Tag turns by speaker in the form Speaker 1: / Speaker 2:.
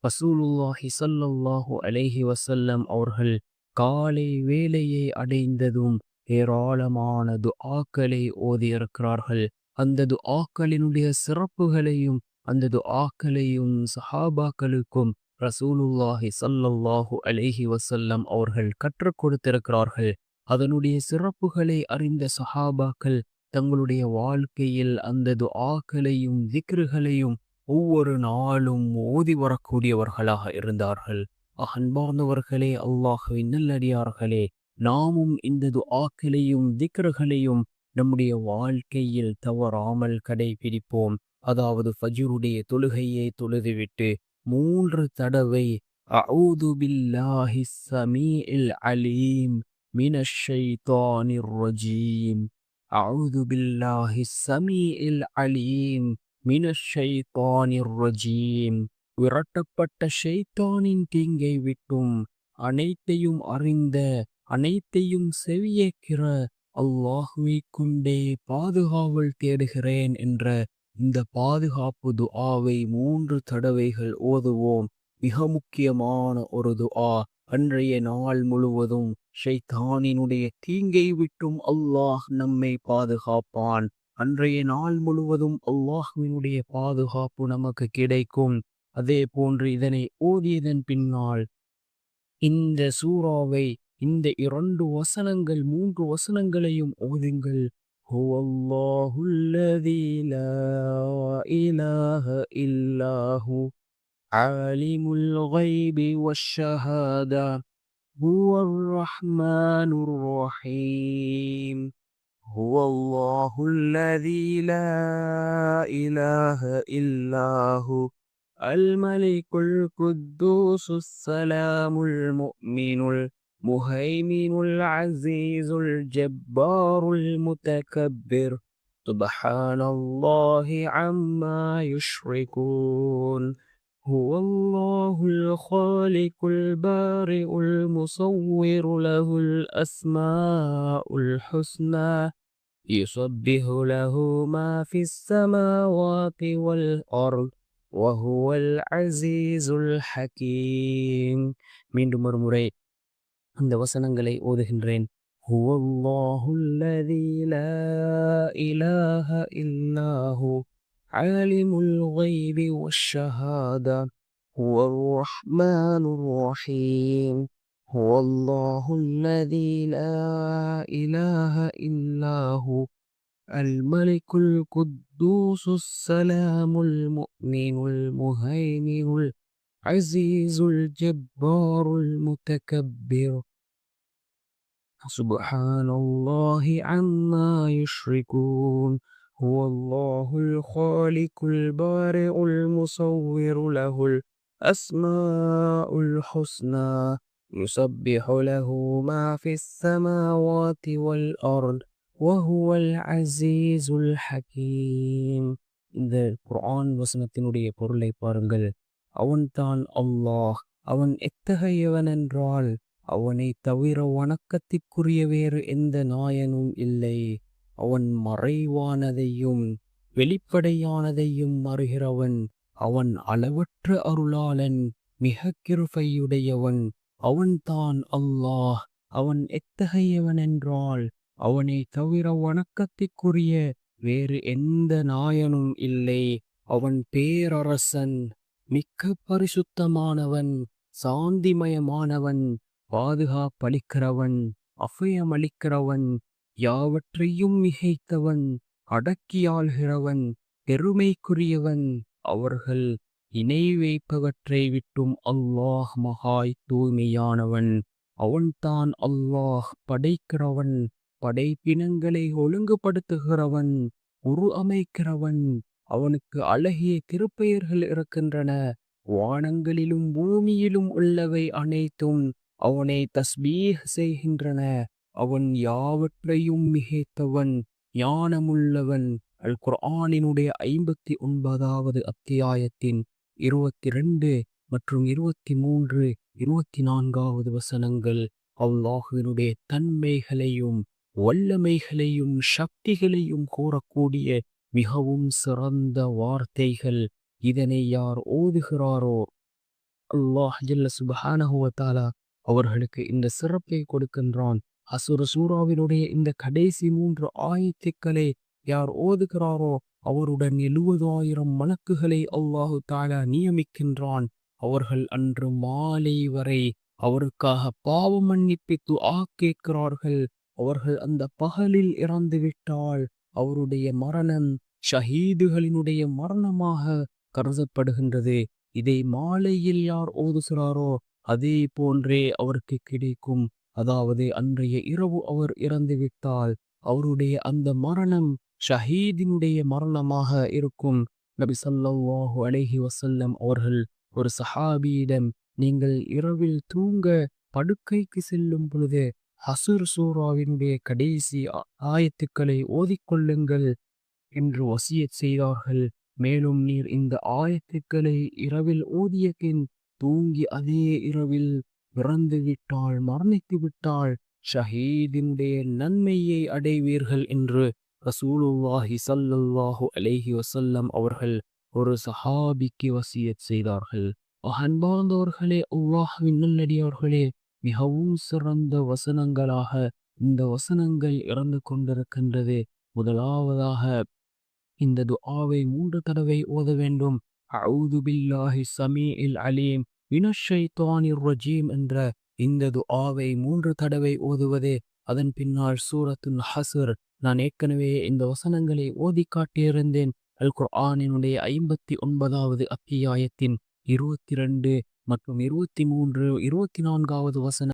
Speaker 1: ரசூலுல்லாஹி ஸல்லல்லாஹு அலைஹி வஸல்லம் அவர்கள் காலை வேளையை அடைந்ததும் ஏராளமான துஆக்களை ஓதியிருக்கிறார்கள். அந்த துஆக்களினுடைய சிறப்புகளையும் அந்த துஆக்களையும் சஹாபாக்களுக்கும் ரசூலுல்லாஹி ஸல்லல்லாஹு அலைஹி வஸல்லம் அவர்கள் கற்றுக் கொடுத்திருக்கிறார்கள். அதனுடைய சிறப்புகளை அறிந்த சஹாபாக்கள் தங்களுடைய வாழ்க்கையில் அந்த துஆக்களையும் திக்ருகளையும் ஒவ்வொரு நாளும் ஓதி வரக்கூடியவர்களாக இருந்தார்கள். அன்பார்ந்தவர்களே, அல்லாஹ்வின் நல்லடியார்களே, நாமும் இந்த துஆக்களையும் திக்ருகளையும் நம்முடைய வாழ்க்கையில் தவறாமல் கடைபிடிப்போம். அதாவது ஃபஜ்ருடைய தொழுகையை தொழுதுவிட்டு 3 தடவை அஊது பில்லாஹிஸ் ஸமீஇல் அலீம் மினஷ் ஷைத்தானிர் ரஜீம், அஊது பில்லாஹிஸ் ஸமீஇல் அலீம் மினஷ் ஷைத்தானிர் ரஜீம், விரட்டப்பட்ட ஷைத்தானின் தீங்கை விட்டும் அனைத்தையும் அறிந்த அனைத்தையும் செவியேற்கிற அல்லாஹ்வை கொண்டே பாதுகாவல் தேடுகிறேன் என்ற இந்த பாதுகாப்பு துஆவை 3 தடவைகள் ஓதுவோம். மிக முக்கியமான ஒரு துஆ. அன்றைய நாள் முழுவதும் ஷைத்தானினுடைய தீங்கை விட்டும் அல்லாஹ் நம்மை பாதுகாப்பான். அன்றைய நாள் முழுவதும் அல்லாஹ்வினுடைய பாதுகாப்பு நமக்கு கிடைக்கும். அதே போன்று இதனை ஓதியதன் பின்னால் இந்த சூறாவை இந்த 2 வசனங்கள் 3 வசனங்களையும் ஓதுங்கள். ஹுவல்லாஹுல்லதீ லா இலாஹ இல்லாஹு ஆலிமுல் கைபி வஷ்ஷஹாதா ஹுவர் ரஹ்மானுர் ரஹீம். ஹுவல்லாஹுல்லதீ லா இலாஹ இல்லாஹு الملك القدوس السلام المؤمن المهيمن العزيز الجبار المتكبر سبحان الله عما يشركون. هو الله الخالق البارئ المصور له الأسماء الحسنى يسبح له ما في السماوات والأرض وهو العزيز الحكيم. மீண்டும் ஒரு முறை இந்த வசனங்களை ஓதுகின்றேன். ஹுவல்லாஹுல்லதீ லா இலாஹ இல்லாஹு ஆலிமுல் கைபி வஷ்ஷஹாதா ஹுவர் ரஹ்மானுர் ரஹீம். ஹுவல்லாஹுல்லதீ லா இலாஹ இல்லாஹு الملك القدوس السلام المؤمن المهيمن العزيز الجبار المتكبر سبحان الله عما يشركون. هو الله الخالق البارئ المصور له الأسماء الحسنى يسبح له ما في السماوات والأرض وهو العزيز الحكيم. இந்த குர்ஆன் வசனத்தினுடைய பொருளை பாருங்கள். அவன்தான் அல்லாஹ். அவன் எத்தகையவன் என்றால் அவனை தவிர வணக்கத்திற்குரிய வேறு எந்த நாயனும் இல்லை. அவன் மறைவானதையும் வெளிப்படையானதையும் அறிகிறவன். அவன் அளவற்ற அருளாளன், மிக கிருபையுடையவன். அவன்தான் அல்லாஹ். அவன் எத்தகையவன் என்றால் அவனை தவிர வணக்கத்திற்குரிய வேறு எந்த நாயனும் இல்லை. அவன் பேரரசன், மிக்க பரிசுத்தமானவன், சாந்திமயமானவன், பாதுகாப்பளிக்கிறவன், அபயமளிக்கிறவன், யாவற்றையும் மிகைத்தவன், அடக்கியாள்கிறவன், பெருமைக்குரியவன். அவர்கள் இணை வைப்பவற்றை விட்டும் அல்லாஹ் மகாய் தூய்மையானவன். அவன்தான் அல்லாஹ் படைக்கிறவன், படைப்பினங்களை ஒழுங்குபடுத்துகிறவன், அமைக்கிறவன். அவனுக்கு அழகிய திருப்பெயர்கள் இருக்கின்றன. வானங்களிலும் பூமியிலும் உள்ளவை அனைத்தும் அவனை தஸ்பீஹ் செய்கின்றன. அவன் யாவற்றையும் மிகைத்தவன், ஞானமுள்ளவன். அல் குர்ஆனினுடைய 59வது அத்தியாயத்தின் 22 மற்றும் 23, 24வது வசனங்கள் அல்லாஹ்வினுடைய தன்மைகளையும் வல்லமைகளையும் சக்திகளையும் கூறக்கூடிய மிகவும் சிறந்த வார்த்தைகள். இதனை யார் ஓதுகிறாரோ அல்லாஹ் ஜல்ல சுப்ஹானஹு வ தஆலா அவர்களுக்கு இந்த சிறப்பை கொடுக்கின்றான். அசுர சூறாவினுடைய இந்த கடைசி 3 ஆயத்துக்களை யார் ஓதுகிறாரோ அவருடன் 70,000 மலக்குகளை அல்லாஹு தஆலா நியமிக்கின்றான். அவர்கள் அன்று மாலை வரை அவருக்காக பாவ மன்னிப்பு துஆ கேட்கிறார்கள். அவர்கள் அந்த பகலில் இறந்துவிட்டால் அவருடைய மரணம் ஷஹீதுகளினுடைய மரணமாக கருதப்படுகின்றது. இதை மாலையில் யார் ஓதுகிறாரோ அதே போன்றே அவருக்கு கிடைக்கும். அதாவது அன்றைய இரவு அவர் இறந்துவிட்டால் அவருடைய அந்த மரணம் ஷஹீதினுடைய மரணமாக இருக்கும். நபி ஸல்லல்லாஹு அலைஹி வஸல்லம் அவர்கள் ஒரு சஹாபியிடம், நீங்கள் இரவில் தூங்க படுக்கைக்கு செல்லும் பொழுது ஹஸ்ர் சூராவினுடைய கடைசி ஆயத்துக்களை ஓதிக்கொள்ளுங்கள் என்று வசியத் செய்தார்கள். மேலும் நீர் இந்த ஆயத்துக்களை இரவில் ஓதிய பின் தூங்கி அதே இரவில் இறந்துவிட்டால் மரணித்து விட்டால் ஷஹீதினுடைய நன்மையை அடைவீர்கள் என்று ரசூலுல்லாஹி ஸல்லல்லாஹு அலைஹி வஸல்லம் அவர்கள் ஒரு சஹாபிக்கு வசியத் செய்தார்கள். அன்பார்ந்தவர்களே, அல்லாஹ்வின் நல்லடியார்களே, மிகவும் சிறந்த வசனங்களாக இந்த வசனங்கள் இறந்து கொண்டிருக்கின்றது. முதலாவதாக இந்த துஆவை 3 தடவை ஓத வேண்டும். அஊது பில்லாஹி ஸமீஇல் அலீம் மினஷ் ஷைத்தானிர் ரஜீம் என்ற இந்த துஆவை 3 தடவை ஓதுவது. அதன் பின்னால் சூரத்துல் ஹஸ்ர், நான் ஏற்கனவே இந்த வசனங்களை ஓதி காட்டியிருந்தேன். அல் குர்ஆனினுடைய 59வது அத்தியாயத்தின் 22 மற்றும் 23, 24வது வசனம்